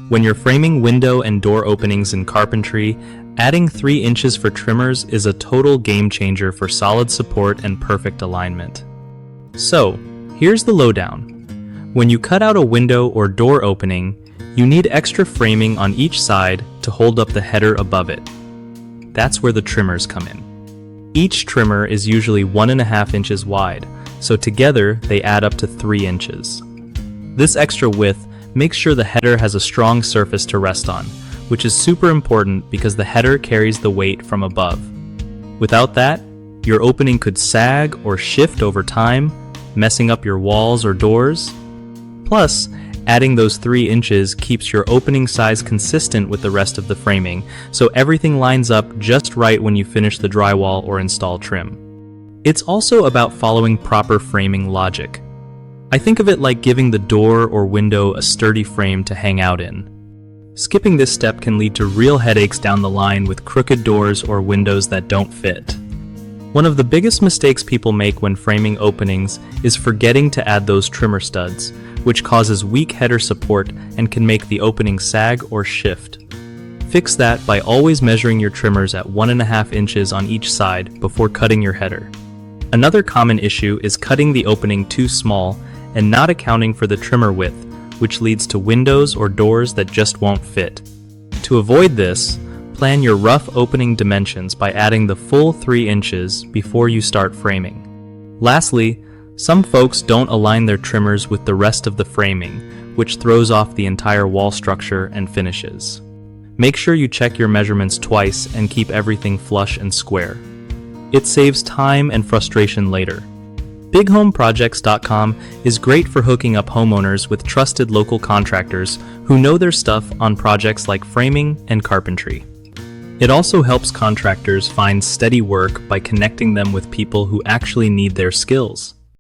When you're framing window and door openings in carpentry, adding 3 inches for trimmers is a total game changer for solid support and perfect alignment. So, here's the lowdown. When you cut out a window or door opening, you need extra framing on each side to hold up the header above it. That's where the trimmers come in. Each trimmer is usually 1.5 inches wide, so together they add up to 3 inches. This extra width makes sure the header has a strong surface to rest on, which is super important because the header carries the weight from above. Without that, your opening could sag or shift over time, messing up your walls or doors. Plus, adding those 3 inches keeps your opening size consistent with the rest of the framing, so everything lines up just right when you finish the drywall or install trim. It's also about following proper framing logic. I think of it like giving the door or window a sturdy frame to hang out in. Skipping this step can lead to real headaches down the line with crooked doors or windows that don't fit. One of the biggest mistakes people make when framing openings is forgetting to add those trimmer studs, which causes weak header support and can make the opening sag or shift. Fix that by always measuring your trimmers at 1.5 inches on each side before cutting your header. Another common issue is cutting the opening too small and not accounting for the trimmer width, which leads to windows or doors that just won't fit. To avoid this, plan your rough opening dimensions by adding the full 3 inches before you start framing. Lastly, some folks don't align their trimmers with the rest of the framing, which throws off the entire wall structure and finishes. Make sure you check your measurements twice and keep everything flush and square. It saves time and frustration later. BigHomeProjects.com is great for hooking up homeowners with trusted local contractors who know their stuff on projects like framing and carpentry. It also helps contractors find steady work by connecting them with people who actually need their skills.